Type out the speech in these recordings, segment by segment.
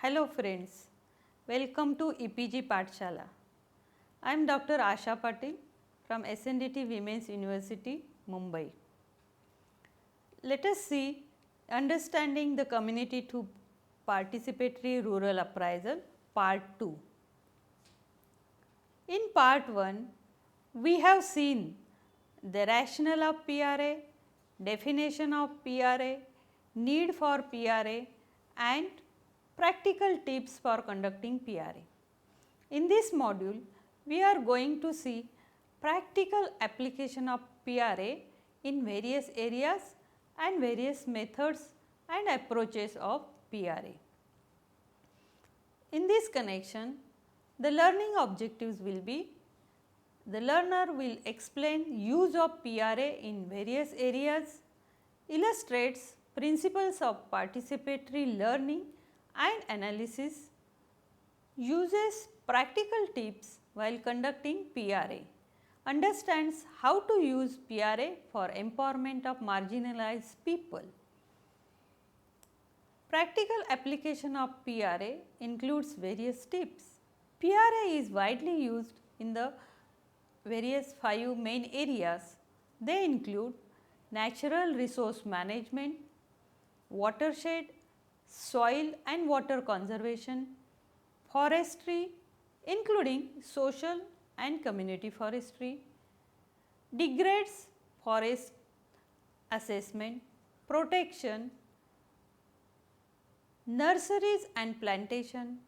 Hello friends, welcome to EPG Pathshala. I am Dr. Asha Patil from SNDT Women's University, Mumbai. Let us see understanding the community through participatory rural appraisal part 2. In part 1, we have seen the rationale of PRA, definition of PRA, need for PRA and practical tips for conducting PRA. In this module, we are going to see practical application of PRA in various areas and various methods and approaches of PRA. In this connection, the learning objectives will be: the learner will explain use of PRA in various areas, illustrates principles of participatory learning and analysis, uses practical tips while conducting PRA, understands how to use PRA for empowerment of marginalized people. Practical application of PRA includes various tips. PRA is widely used in the various 5 main areas. They include natural resource management, watershed, soil and water conservation, forestry including social and community forestry, degrades forest assessment, protection, nurseries and plantation,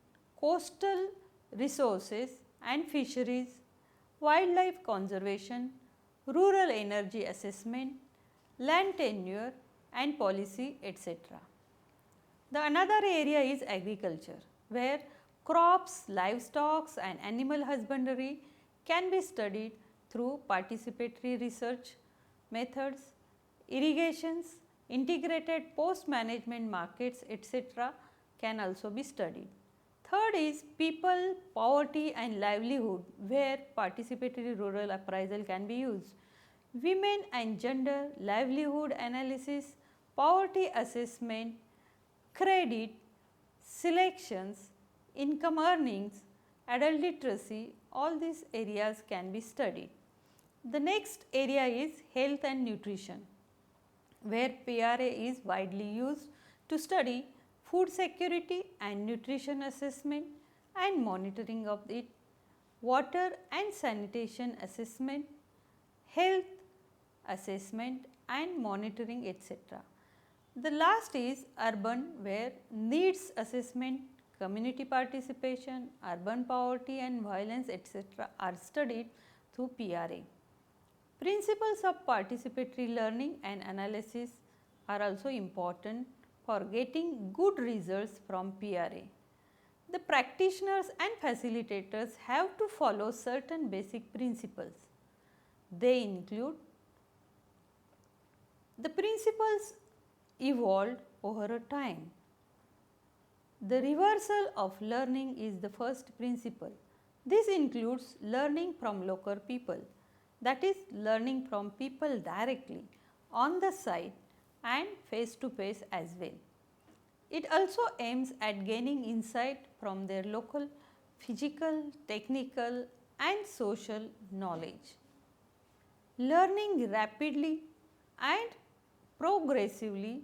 coastal resources and fisheries, wildlife conservation, rural energy assessment, land tenure and policy, etc. The another area is agriculture, where crops, livestock and animal husbandry can be studied through participatory research methods, irrigations, integrated post management markets, etc. can also be studied. Third is people, poverty and livelihood, where participatory rural appraisal can be used. Women and gender, livelihood analysis, poverty assessment, credit, selections, income earnings, adult literacy, all these areas can be studied. The next area is health and nutrition, where PRA is widely used to study food security and nutrition assessment and monitoring of it, water and sanitation assessment, health assessment and monitoring, etc. The last is urban, where needs assessment, community participation, urban poverty and violence, etc. are studied through PRA. Principles of participatory learning and analysis are also important for getting good results from PRA. The practitioners and facilitators have to follow certain basic principles. They include: the principles evolved over a time. The reversal of learning is the first principle. This includes learning from local people, that is learning from people directly on the site and face to face as well. It also aims at gaining insight from their local physical, technical and social knowledge. Learning rapidly and progressively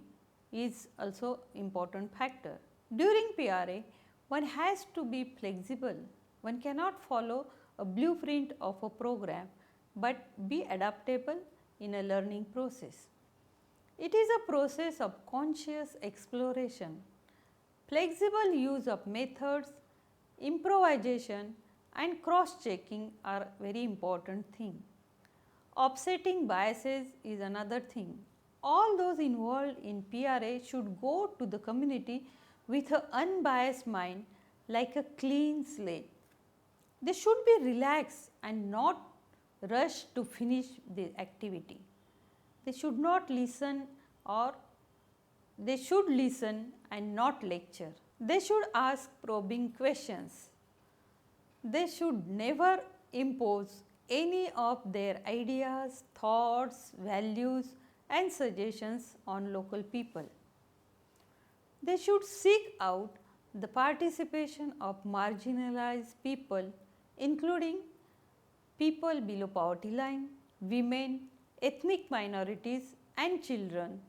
is also important factor. During PRA, one has to be flexible. One cannot follow a blueprint of a program, but be adaptable in a learning process. It is a process of conscious exploration. Flexible use of methods, improvisation and cross-checking are very important thing. Offsetting biases is another thing. All those involved in PRA should go to the community with an unbiased mind, like a clean slate. They should be relaxed and not rush to finish the activity. They should not listen, or they should listen and not lecture. They should ask probing questions. They should never impose any of their ideas, thoughts, values and suggestions on local people. They should seek out the participation of marginalized people, including people below poverty line, women, ethnic minorities and children,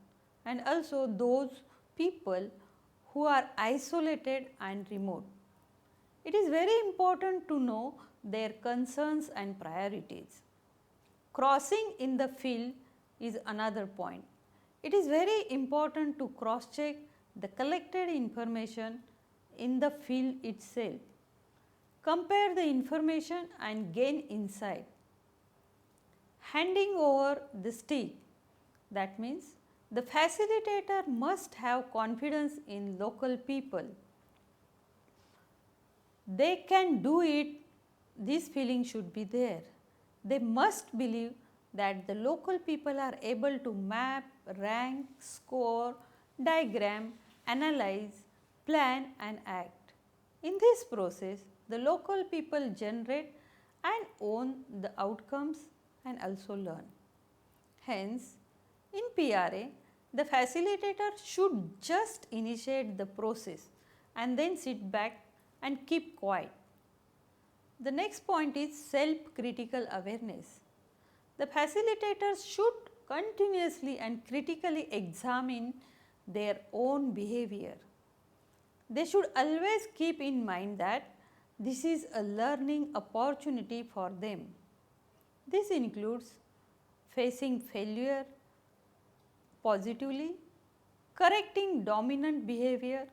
and also those people who are isolated and remote. It is very important to know their concerns and priorities. Crossing in the field is another point. It is very important to cross check the collected information in the field itself. Compare the information and gain insight. Handing over the stick, that means the facilitator must have confidence in local people. They can do it, this feeling should be there. They must believe that the local people are able to map, rank, score, diagram, analyze, plan and act. In this process, the local people generate and own the outcomes and also learn. Hence, in PRA, the facilitator should just initiate the process and then sit back and keep quiet. The next point is self-critical awareness. The facilitators should continuously and critically examine their own behavior. They should always keep in mind that this is a learning opportunity for them. This includes facing failure positively, correcting dominant behavior,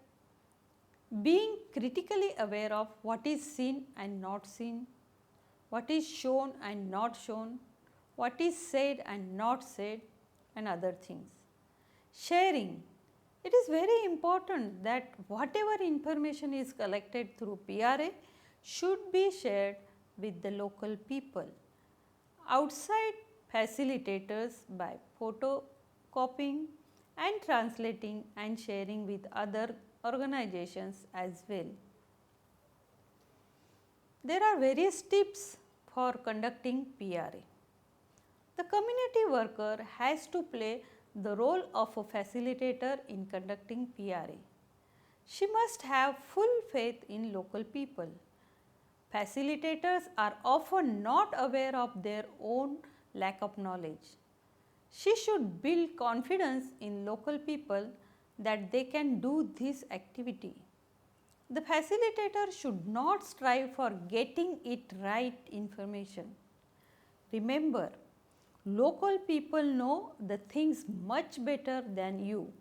being critically aware of what is seen and not seen, what is shown and not shown, what is said and not said, and other things. Sharing. It is very important that whatever information is collected through PRA should be shared with the local people. Outside facilitators by photocopying and translating and sharing with other organizations as well. There are various tips for conducting PRA. The community worker has to play the role of a facilitator in conducting PRA. She must have full faith in local people. Facilitators are often not aware of their own lack of knowledge. She should build confidence in local people that they can do this activity. The facilitator should not strive for getting it right information. Remember, local people know the things much better than you,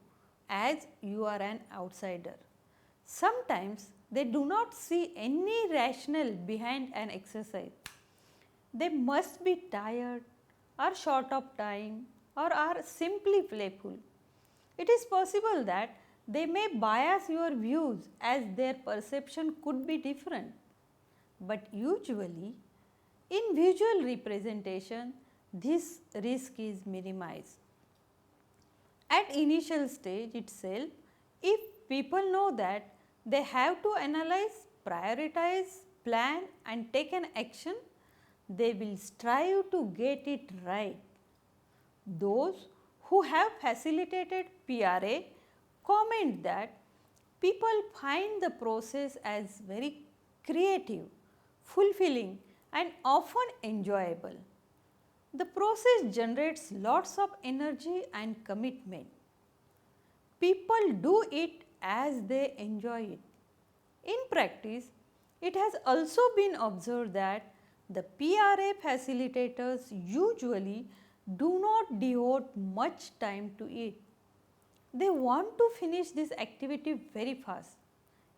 as you are an outsider. Sometimes they do not see any rationale behind an exercise. They must be tired, are short of time, or are simply playful. It is possible that they may bias your views as their perception could be different. But usually, in visual representation, this risk is minimized. At initial stage itself, if people know that they have to analyze, prioritize, plan and take an action, they will strive to get it right. Those who have facilitated PRA comment that people find the process as very creative, fulfilling and often enjoyable. The process generates lots of energy and commitment. People do it as they enjoy it. In practice, it has also been observed that the PRA facilitators usually do not devote much time to it. They want to finish this activity very fast.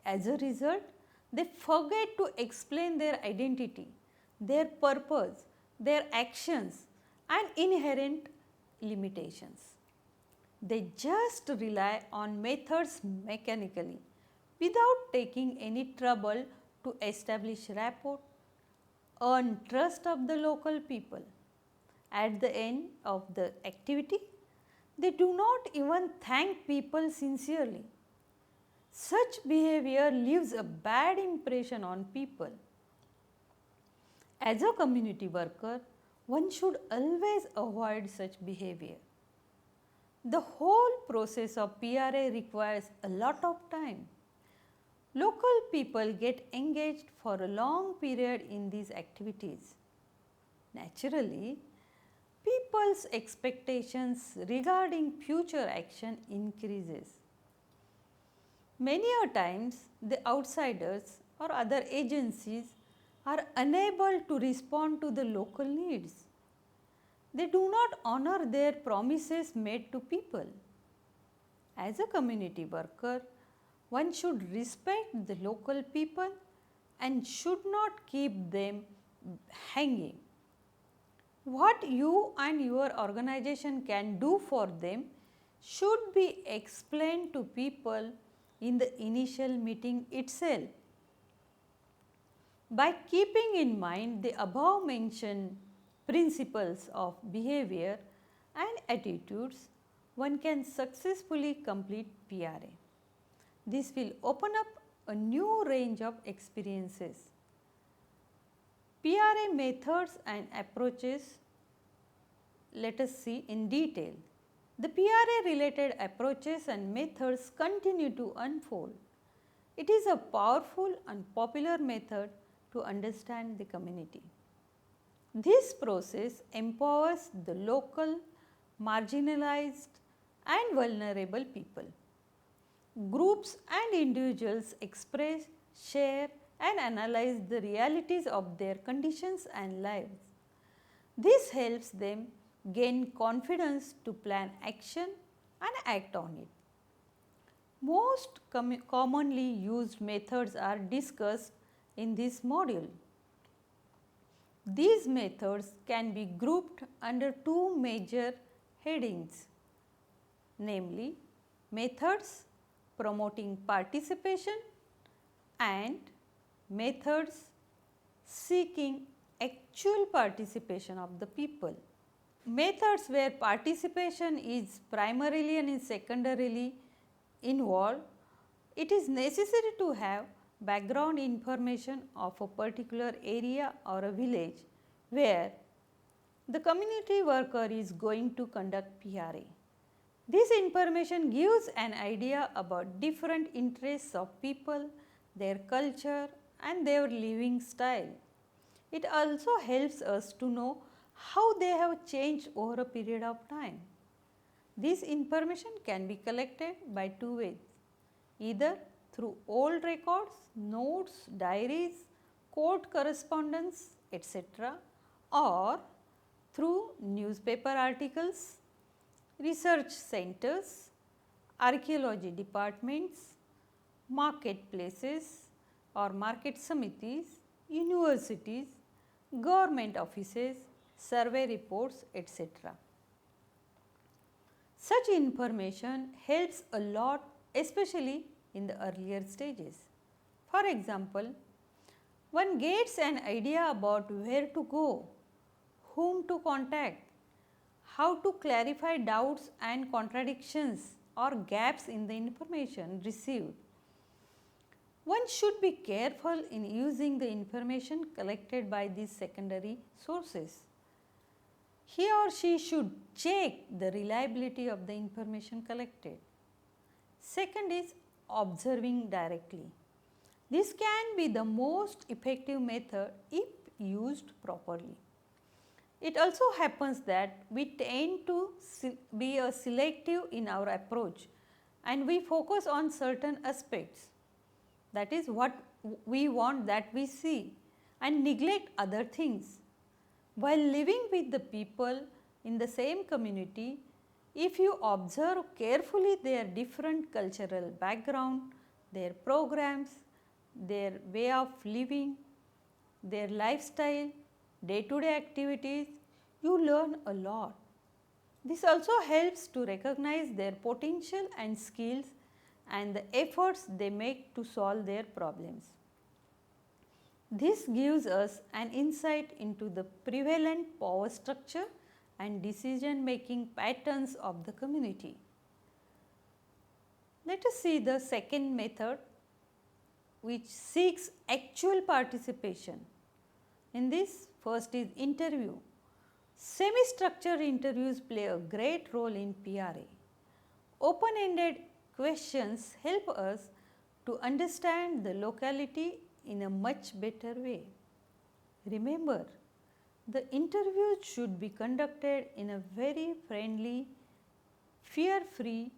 As a result, they forget to explain their identity, their purpose, their actions and inherent limitations. They just rely on methods mechanically without taking any trouble to establish rapport, earn trust of the local people. At the end of the activity, they do not even thank people sincerely. Such behavior leaves a bad impression on people. As a community worker, one should always avoid such behavior. The whole process of PRA requires a lot of time. Local people get engaged for a long period in these activities. Naturally, people's expectations regarding future action increases. Many a times, the outsiders or other agencies are unable to respond to the local needs. They do not honor their promises made to people. As a community worker, one should respect the local people and should not keep them hanging. What you and your organization can do for them should be explained to people in the initial meeting itself. By keeping in mind the above mentioned principles of behavior and attitudes, one can successfully complete PRA. This will open up a new range of experiences. PRA methods and approaches, let us see in detail. The PRA related approaches and methods continue to unfold. It is a powerful and popular method to understand the community. This process empowers the local, marginalized and vulnerable people. Groups and individuals express, share and analyze the realities of their conditions and lives. This helps them gain confidence to plan action and act on it. Most commonly used methods are discussed in this module. These methods can be grouped under two major headings, namely methods promoting participation and methods seeking actual participation of the people. Methods where participation is primarily and secondarily involved, it is necessary to have background information of a particular area or a village where the community worker is going to conduct PRA. This information gives an idea about different interests of people, their culture and their living style. It also helps us to know how they have changed over a period of time. This information can be collected by two ways, either through old records, notes, diaries, court correspondence, etc., or through newspaper articles, research centers, archaeology departments, marketplaces or market samitis, universities, government offices, survey reports, etc. Such information helps a lot, especially in the earlier stages. For example, one gets an idea about where to go, whom to contact, how to clarify doubts and contradictions or gaps in the information received. One should be careful in using the information collected by these secondary sources. He or she should check the reliability of the information collected. Second is observing directly. This can be the most effective method if used properly. It also happens that we tend to be selective in our approach and we focus on certain aspects, that is what we want that we see, and neglect other things. While living with the people in the same community, if you observe carefully their different cultural background, their programs, their way of living, their lifestyle, day-to-day activities, you learn a lot. This also helps to recognize their potential and skills and the efforts they make to solve their problems. This gives us an insight into the prevalent power structure and decision making patterns of the community. Let us see the second method, which seeks actual participation. In this, first is interview. Semi-structured interviews play a great role in PRA. Open-ended questions help us to understand the locality in a much better way. Remember, the interview should be conducted in a very friendly, fear-free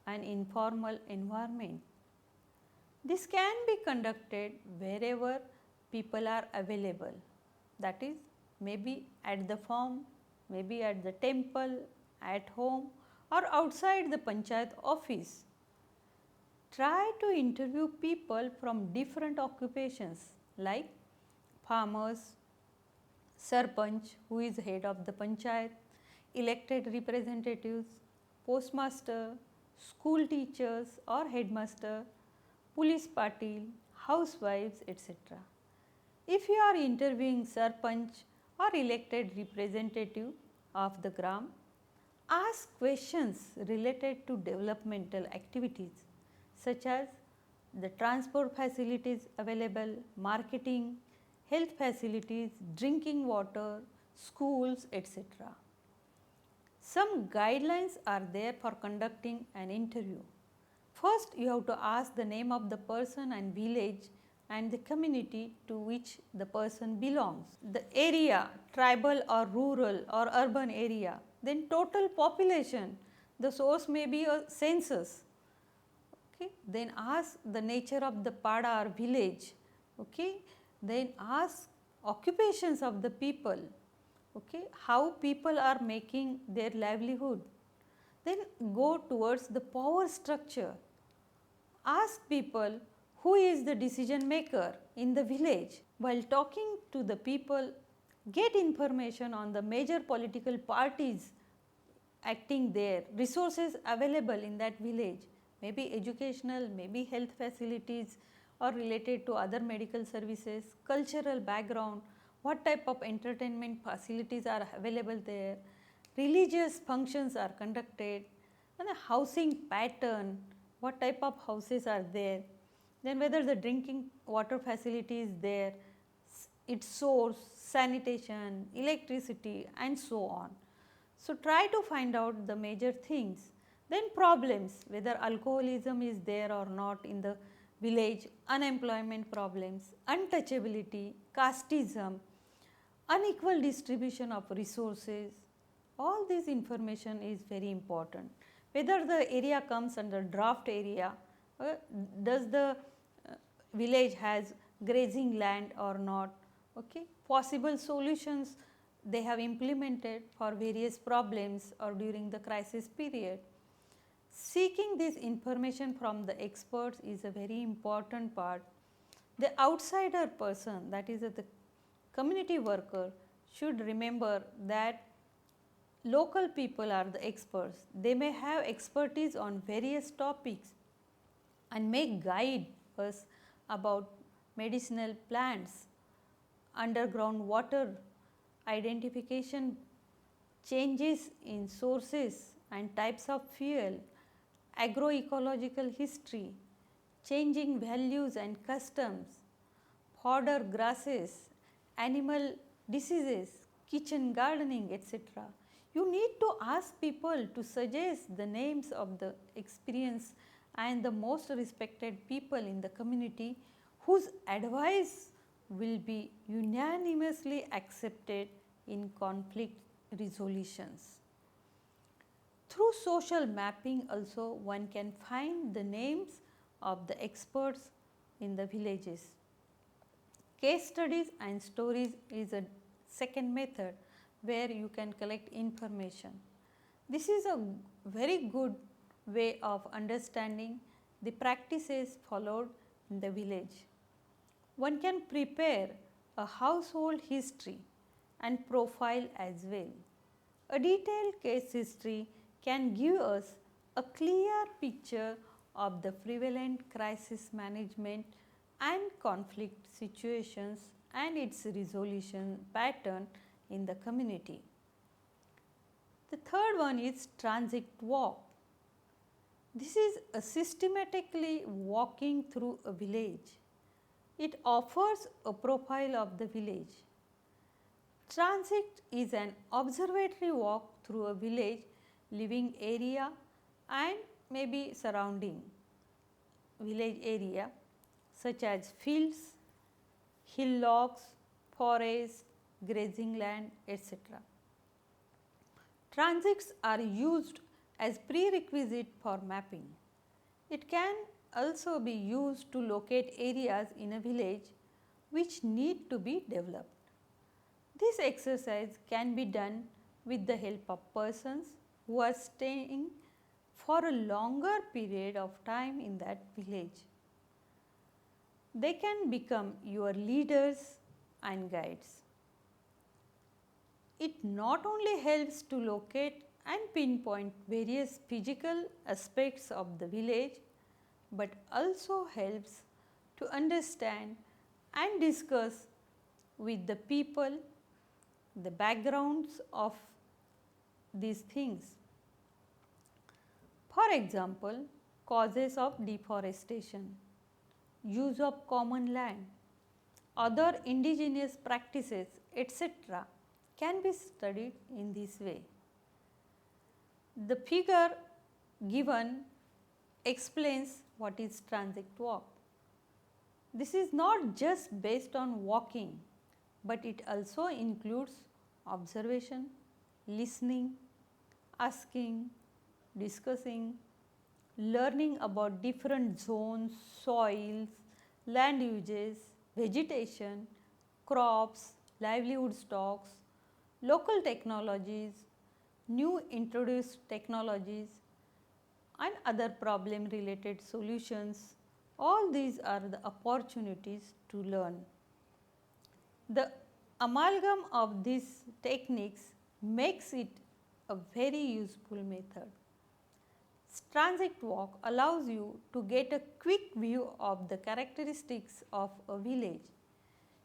and informal environment. This can be conducted wherever people are available, that is maybe at the farm, maybe at the temple, at home or outside the panchayat office. Try to interview people from different occupations like farmers, sarpanch who is head of the panchayat, elected representatives, postmaster, school teachers or headmaster, police patil, housewives, etc. If you are interviewing sarpanch or elected representative of the gram, ask questions related to developmental activities such as the transport facilities available, marketing, health facilities, drinking water, schools, etc. Some guidelines are there for conducting an interview. First, you have to ask the name of the person and village and the community to which the person belongs. The area, tribal or rural or urban area, then total population, the source may be a census. Okay. Then ask the nature of the pada or village. Okay. Then ask occupations of the people, okay, how people are making their livelihood. Then go towards the power structure. Ask people who is the decision maker in the village. While talking to the people, get information on the major political parties acting there, resources available in that village, maybe educational, maybe health facilities or related to other medical services, cultural background, what type of entertainment facilities are available there, religious functions are conducted, and a housing pattern, what type of houses are there, then whether the drinking water facility is there, its source, sanitation, electricity and so on. So, try to find out the major things. Then problems, whether alcoholism is there or not in the village, unemployment problems, untouchability, casteism, unequal distribution of resources, all this information is very important. Whether the area comes under draft area, does the village has grazing land or not, okay, possible solutions they have implemented for various problems or during the crisis period. Seeking this information from the experts is a very important part. The outsider person, that is the community worker, should remember that local people are the experts. They may have expertise on various topics and may guide us about medicinal plants, underground water identification, changes in sources and types of fuel, agroecological history, changing values and customs, fodder grasses, animal diseases, kitchen gardening, etc. You need to ask people to suggest the names of the experienced and the most respected people in the community whose advice will be unanimously accepted in conflict resolutions. Through social mapping also one can find the names of the experts in the villages. Case studies and stories is a second method where you can collect information. This is a very good way of understanding the practices followed in the village. One can prepare a household history and profile as well. A detailed case history can give us a clear picture of the prevalent crisis management and conflict situations and its resolution pattern in the community. The third one is transit walk. This is a systematically walking through a village. It offers a profile of the village. Transit is an observatory walk through a village living area and maybe surrounding. village area such as fields, hillocks, forests, grazing land, etc. Transits are used as prerequisite for mapping. It can also be used to locate areas in a village which need to be developed. This exercise can be done with the help of persons who are staying for a longer period of time in that village. They can become your leaders and guides. It not only helps to locate and pinpoint various physical aspects of the village, but also helps to understand and discuss with the people the backgrounds of these things. For example, causes of deforestation, use of common land, other indigenous practices, etc. can be studied in this way. The figure given explains what is transit walk. This is not just based on walking, but it also includes observation, listening, asking, discussing, learning about different zones, soils, land uses, vegetation, crops, livelihood stocks, local technologies, new introduced technologies and other problem related solutions. All these are the opportunities to learn. The amalgam of these techniques makes it a very useful method. Transit walk allows you to get a quick view of the characteristics of a village.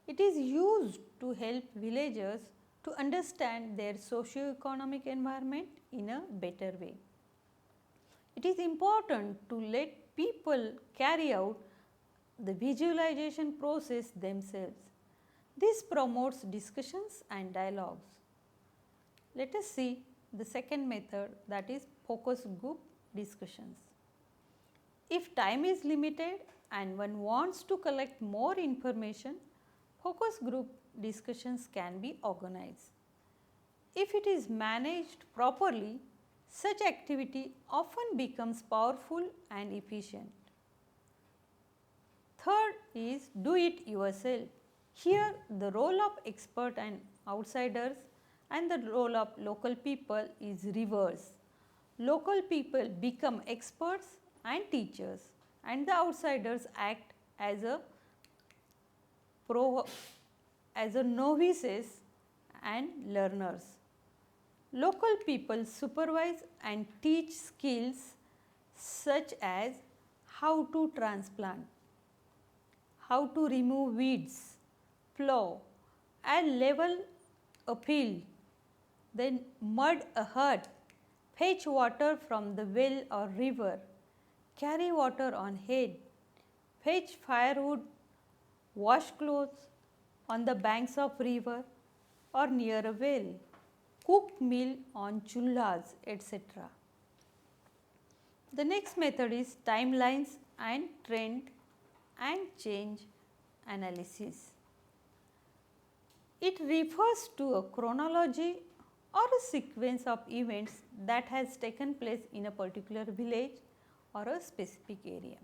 It is used to help villagers to understand their socio-economic environment in a better way. It is important to let people carry out the visualization process themselves. This promotes discussions and dialogues. Let us see the second method, that is focus group discussions. If time is limited and one wants to collect more information, focus group discussions can be organized. If it is managed properly, such activity often becomes powerful and efficient. Third is do it yourself. Here the role of expert and outsiders and the role of local people is reverse. Local people become experts and teachers, and the outsiders act as novices and learners. Local people supervise and teach skills such as how to transplant, how to remove weeds, plow and level a field, then mud a hut, fetch water from the well or river, carry water on head, fetch firewood, wash clothes on the banks of river or near a well, cook meal on chulhas, etc. The next method is timelines and trend and change analysis. It refers to a chronology or a sequence of events that has taken place in a particular village or a specific area.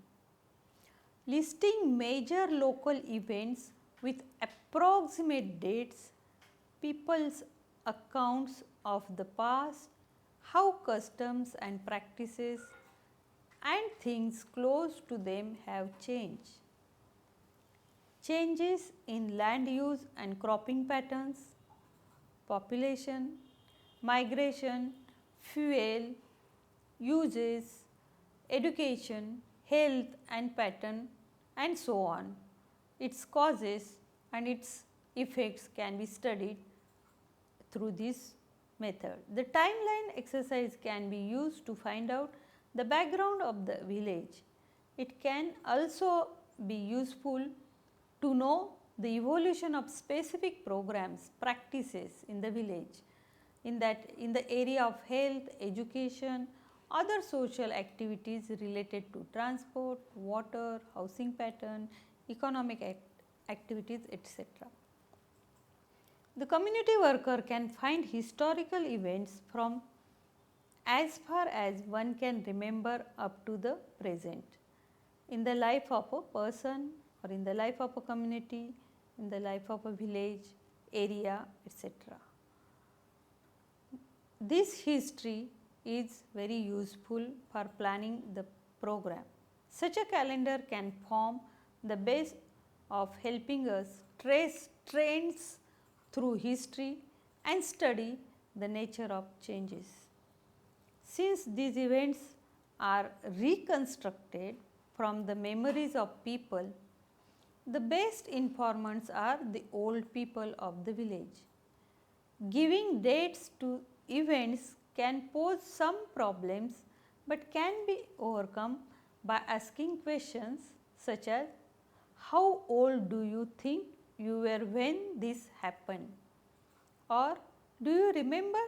Listing major local events with approximate dates, people's accounts of the past, how customs and practices and things close to them have changed. Changes in land use and cropping patterns, population, migration, fuel, uses, education, health and pattern and so on. Its causes and its effects can be studied through this method. The timeline exercise can be used to find out the background of the village. It can also be useful to know the evolution of specific programs, practices in the village, in the area of health, education other social activities related to transport, water, housing pattern, economic activities, etc. The community worker can find historical events from as far as one can remember up to the present in the life of a person or in the life of a community, in the life of a village, area, etc. This history is very useful for planning the program. Such a calendar can form the base of helping us trace trends through history and study the nature of changes. Since these events are reconstructed from the memories of people, the best informants are the old people of the village. Giving dates to events can pose some problems but can be overcome by asking questions such as, how old do you think you were when this happened? Or do you remember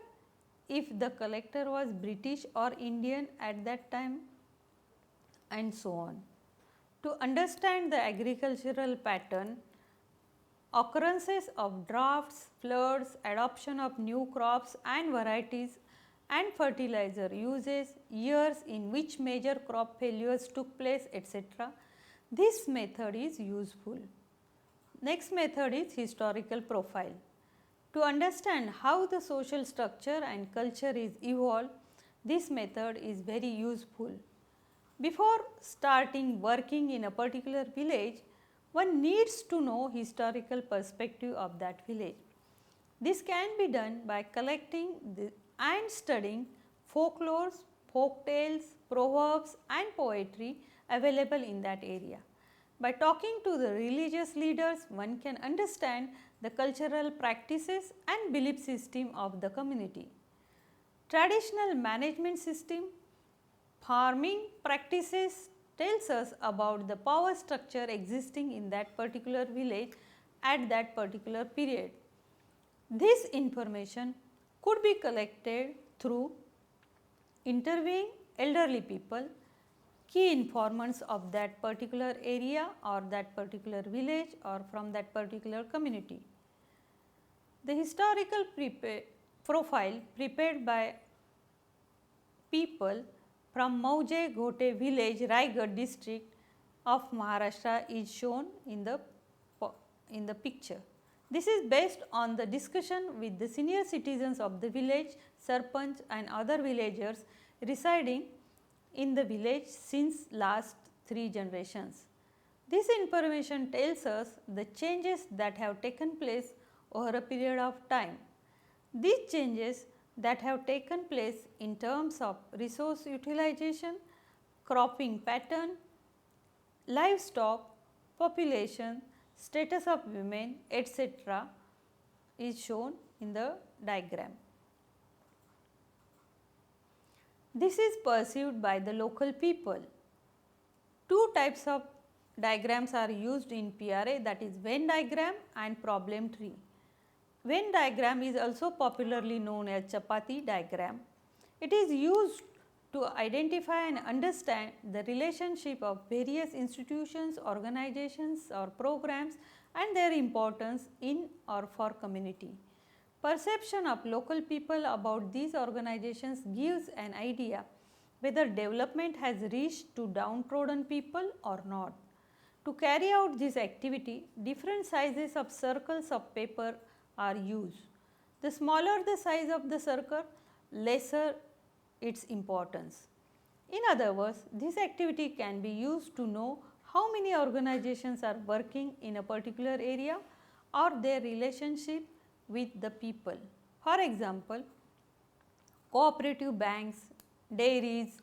if the collector was British or Indian at that time? And so on. To understand the agricultural pattern, occurrences of droughts, floods, adoption of new crops and varieties and fertilizer uses, years in which major crop failures took place, etc. This method is useful. Next method is historical profile. To understand how the social structure and culture is evolved, this method is very useful. Before starting working in a particular village, one needs to know historical perspective of that village. This can be done by collecting and studying folklores, folk tales, proverbs and poetry available in that area. By talking to the religious leaders, one can understand the cultural practices and belief system of the community. Traditional management system, farming practices tells us about the power structure existing in that particular village at that particular period. This information could be collected through interviewing elderly people, key informants of that particular area or that particular village or from that particular community. The historical profile prepared by people from Mauje Ghote village, Raigad district of Maharashtra is shown in the picture. This is based on the discussion with the senior citizens of the village, sarpanch and other villagers residing in the village since last 3 generations. This information tells us the changes that have taken place over a period of time. These changes that have taken place in terms of resource utilization, cropping pattern, livestock, population, status of women, etc. is shown in the diagram. This is perceived by the local people. 2 types of diagrams are used in PRA, that is Venn diagram and problem tree. Venn diagram is also popularly known as chapati diagram. It is used to identify and understand the relationship of various institutions, organizations or programs and their importance in or for community. Perception of local people about these organizations gives an idea whether development has reached to downtrodden people or not. To carry out this activity, different sizes of circles of paper are used. The smaller the size of the circle, lesser its importance. In other words, this activity can be used to know how many organizations are working in a particular area or their relationship with the people. For example, cooperative banks, dairies,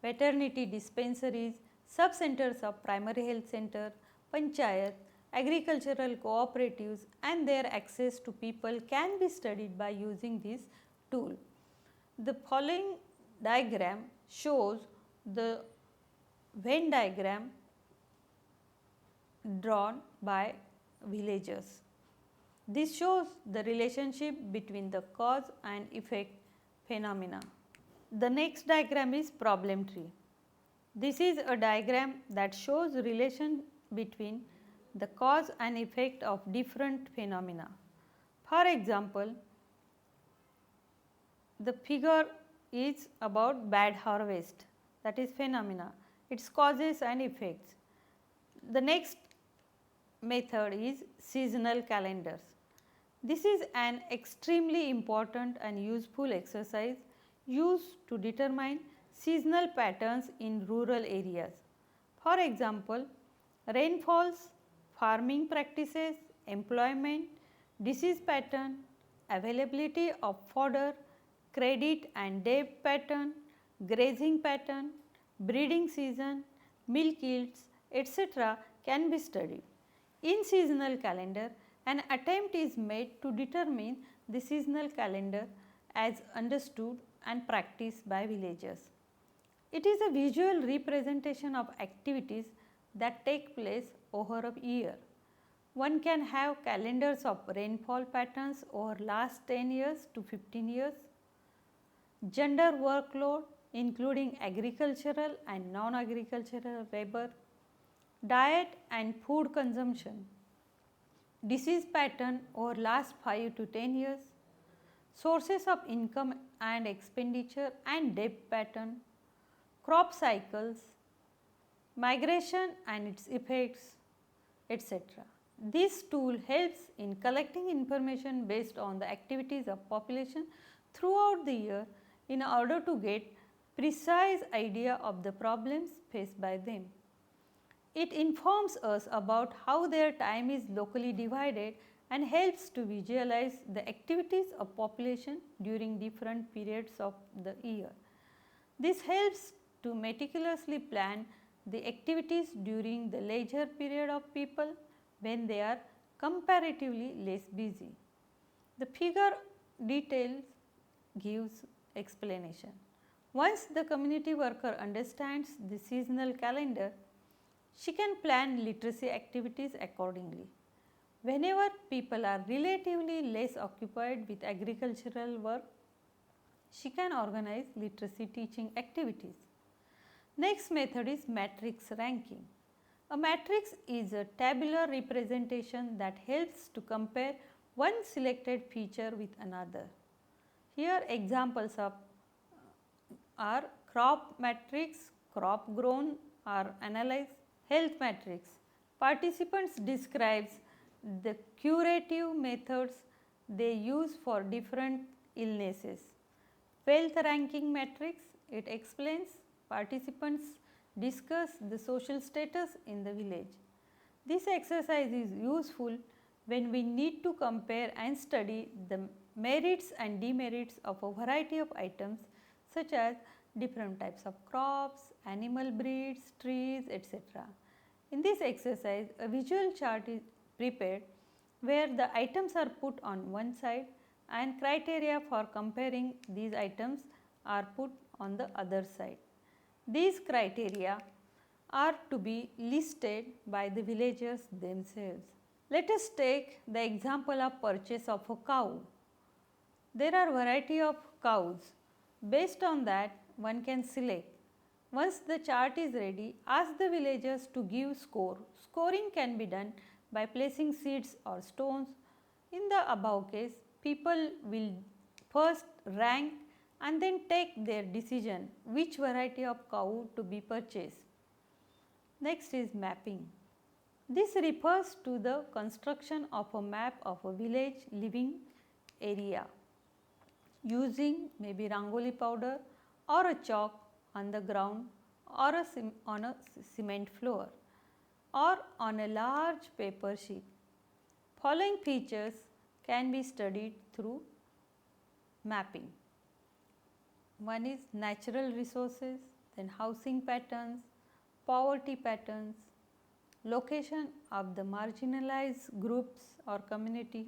maternity dispensaries, sub-centers of primary health center, panchayat, agricultural cooperatives and their access to people can be studied by using this tool. The following diagram shows the Venn diagram drawn by villagers. This shows the relationship between the cause and effect phenomena. The next diagram is problem tree. This is a diagram that shows relation between the cause and effect of different phenomena. For example, the figure is about bad harvest, that is phenomena, its causes and effects. The next method is seasonal calendars. This is an extremely important and useful exercise used to determine seasonal patterns in rural areas. For example, rainfalls, farming practices, employment, disease pattern, availability of fodder, credit and debt pattern, grazing pattern, breeding season, milk yields, etc. can be studied. In seasonal calendar, an attempt is made to determine the seasonal calendar as understood and practiced by villagers. It is a visual representation of activities that take place over a year. One can have calendars of rainfall patterns over last 10 years to 15 years, gender workload including agricultural and non-agricultural labor, diet and food consumption, disease pattern over last 5 to 10 years, sources of income and expenditure and debt pattern, crop cycles, migration and its effects, etc. This tool helps in collecting information based on the activities of population throughout the year in order to get precise idea of the problems faced by them. It informs us about how their time is locally divided and helps to visualize the activities of population during different periods of the year. This helps to meticulously plan the activities during the leisure period of people when they are comparatively less busy. The figure details gives explanation. Once the community worker understands the seasonal calendar, she can plan literacy activities accordingly. Whenever people are relatively less occupied with agricultural work, she can organize literacy teaching activities. Next method is matrix ranking. A matrix is a tabular representation that helps to compare one selected feature with another. Here examples of are crop matrix, crop grown are analyzed, health matrix. Participants describes the curative methods they use for different illnesses. Wealth ranking matrix, it explains participants discuss the social status in the village. This exercise is useful when we need to compare and study the merits and demerits of a variety of items such as different types of crops, animal breeds, trees, etc. In this exercise, a visual chart is prepared where the items are put on one side and criteria for comparing these items are put on the other side. These criteria are to be listed by the villagers themselves. Let us take the example of purchase of a cow. There are variety of cows. Based on that, one can select. Once the chart is ready, ask the villagers to give score. Scoring can be done by placing seeds or stones. In the above case, people will first rank and then take their decision which variety of cow to be purchased. Next is mapping. This refers to the construction of a map of a village living area using maybe rangoli powder or a chalk on the ground or on a cement floor or on a large paper sheet. Following features can be studied through mapping. One is natural resources, then housing patterns, poverty patterns, location of the marginalized groups or community,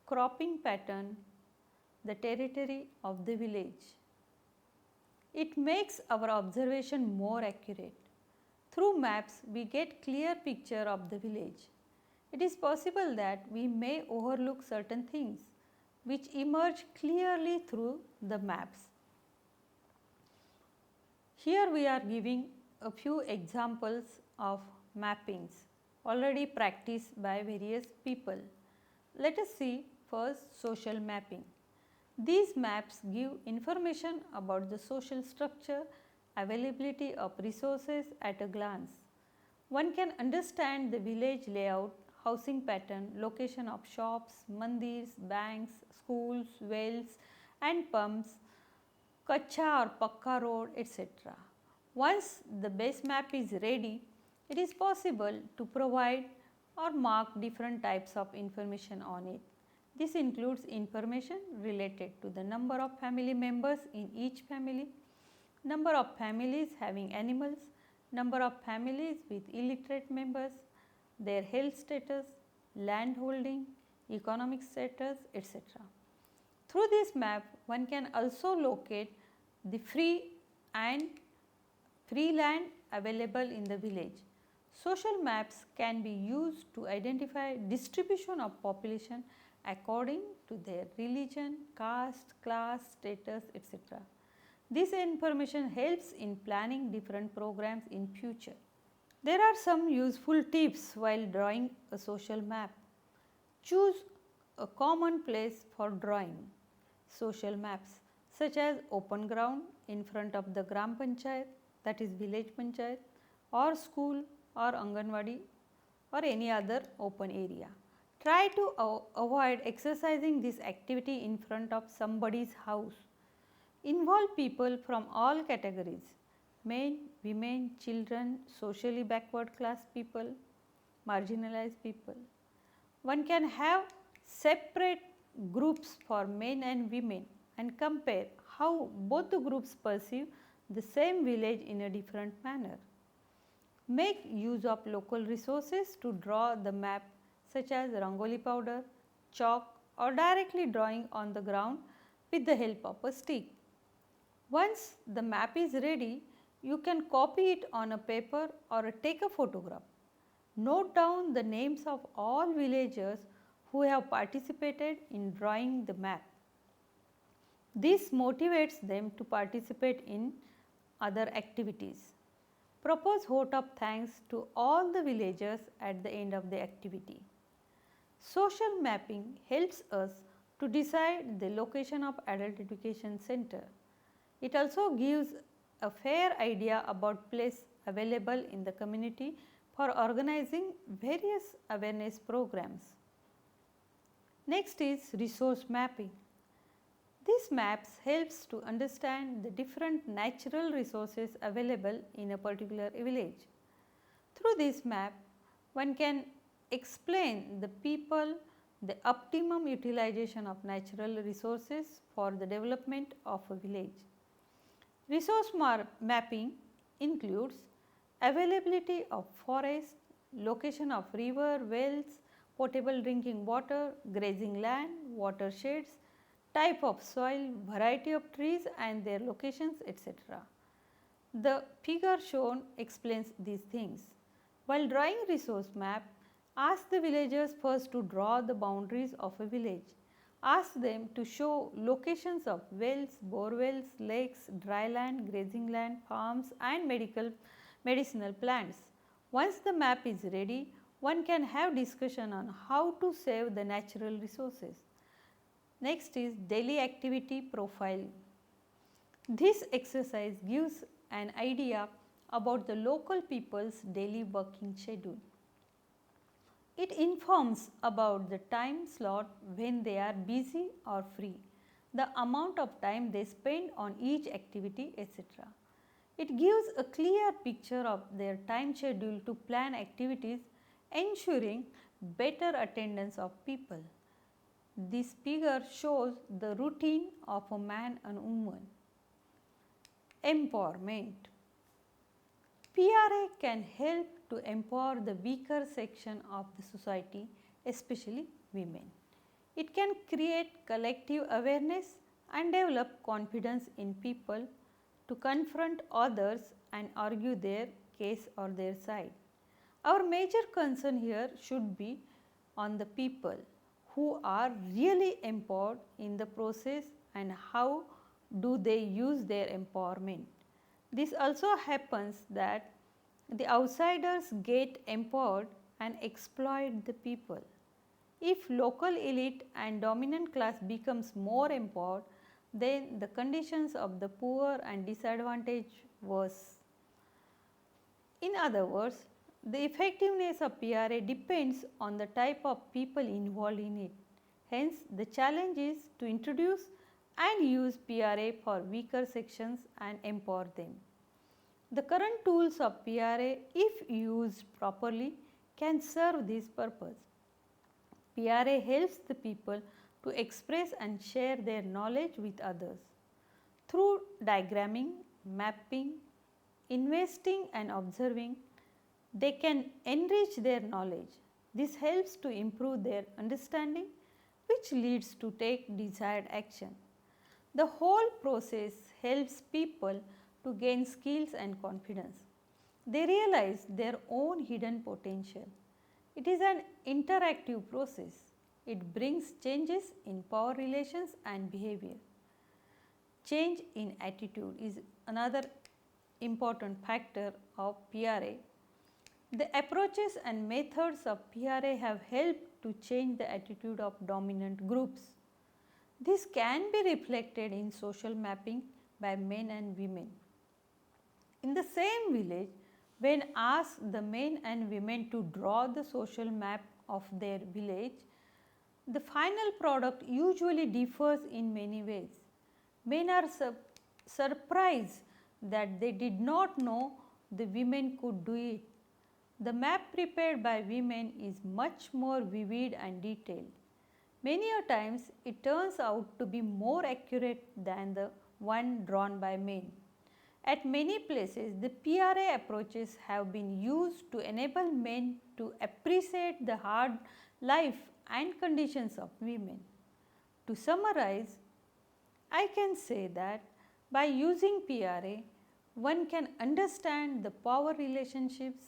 cropping pattern, the territory of the village. It makes our observation more accurate. Through maps, we get clear picture of the village. It is possible that we may overlook certain things which emerge clearly through the maps. Here we are giving a few examples of mappings already practiced by various people. Let us see first social mapping. These maps give information about the social structure, availability of resources at a glance. One can understand the village layout, housing pattern, location of shops, mandirs, banks, schools, wells and pumps, kacha or pakka road, etc. Once the base map is ready, it is possible to provide or mark different types of information on it. This includes information related to the number of family members in each family, number of families having animals, number of families with illiterate members, their health status, land holding, economic status, etc. Through this map, one can also locate the free land available in the village. Social maps can be used to identify distribution of population according to their religion, caste, class, status, etc. This information helps in planning different programs in future. There are some useful tips while drawing a social map. Choose a common place for drawing social maps such as open ground in front of the Gram Panchayat, that is village panchayat, or school or Anganwadi or any other open area. Try to avoid exercising this activity in front of somebody's house. Involve people from all categories: men, women, children, socially backward class people, marginalized people. One can have separate groups for men and women and compare how both the groups perceive the same village in a different manner. Make use of local resources to draw the map such as rangoli powder, chalk or directly drawing on the ground with the help of a stick. Once the map is ready, you can copy it on a paper or take a photograph. Note down the names of all villagers who have participated in drawing the map. This motivates them to participate in other activities. Propose vote of thanks to all the villagers at the end of the activity. Social mapping helps us to decide the location of adult education center. It also gives a fair idea about place available in the community for organizing various awareness programs. Next is resource mapping. This maps helps to understand the different natural resources available in a particular village. Through this map, one can explain the people the optimum utilization of natural resources for the development of a village. Resource mapping includes availability of forest, location of river, wells, potable drinking water, grazing land, watersheds, type of soil, variety of trees and their locations, etc. The figure shown explains these things. While drawing resource map, ask the villagers first to draw the boundaries of a village. Ask them to show locations of wells, bore wells, lakes, dry land, grazing land, farms and medicinal plants. Once the map is ready, one can have discussion on how to save the natural resources. Next is daily activity profile. This exercise gives an idea about the local people's daily working schedule. It informs about the time slot when they are busy or free, the amount of time they spend on each activity, etc. It gives a clear picture of their time schedule to plan activities, ensuring better attendance of people. This figure shows the routine of a man and woman. Empowerment. PRA can help to empower the weaker section of the society, especially women. It can create collective awareness and develop confidence in people to confront others and argue their case or their side. Our major concern here should be on the people who are really empowered in the process and how do they use their empowerment. This also happens that the outsiders get empowered and exploit the people. If local elite and dominant class becomes more empowered, then the conditions of the poor and disadvantaged worse. In other words, the effectiveness of PRA depends on the type of people involved in it. Hence, the challenge is to introduce and use PRA for weaker sections and empower them. The current tools of PRA, if used properly, can serve this purpose. PRA helps the people to express and share their knowledge with others. Through diagramming, mapping, investing and observing, they can enrich their knowledge. This helps to improve their understanding, which leads to take desired action. The whole process helps people to gain skills and confidence. They realize their own hidden potential. It is an interactive process. It brings changes in power relations and behavior. Change in attitude is another important factor of PRA. The approaches and methods of PRA have helped to change the attitude of dominant groups. This can be reflected in social mapping by men and women. In the same village, when asked the men and women to draw the social map of their village, the final product usually differs in many ways. Men are surprised that they did not know the women could do it. The map prepared by women is much more vivid and detailed. Many a times it turns out to be more accurate than the one drawn by men. At many places, the PRA approaches have been used to enable men to appreciate the hard life and conditions of women. To summarize, I can say that by using PRA, one can understand the power relationships,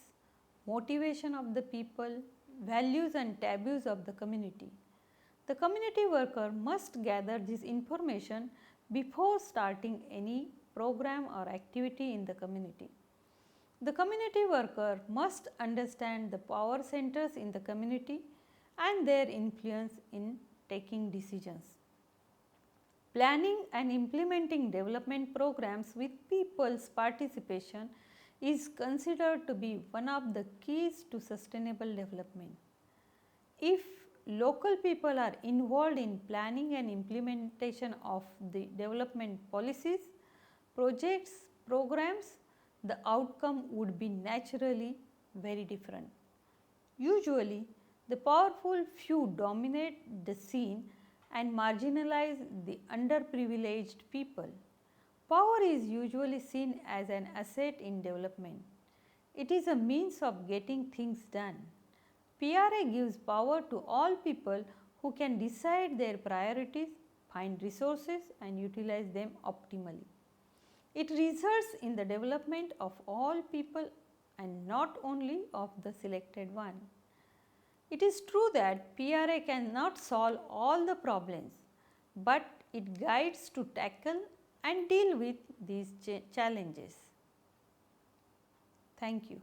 motivation of the people, values and taboos of the community. The community worker must gather this information before starting any program or activity in the community. The community worker must understand the power centers in the community and their influence in taking decisions. Planning and implementing development programs with people's participation is considered to be one of the keys to sustainable development. If local people are involved in planning and implementation of the development policies, projects, programs, the outcome would be naturally very different. Usually, the powerful few dominate the scene and marginalize the underprivileged people. Power is usually seen as an asset in development. It is a means of getting things done. PRA gives power to all people who can decide their priorities, find resources and utilize them optimally. It results in the development of all people and not only of the selected one. It is true that PRA cannot solve all the problems, but it guides to tackle and deal with these challenges. Thank you.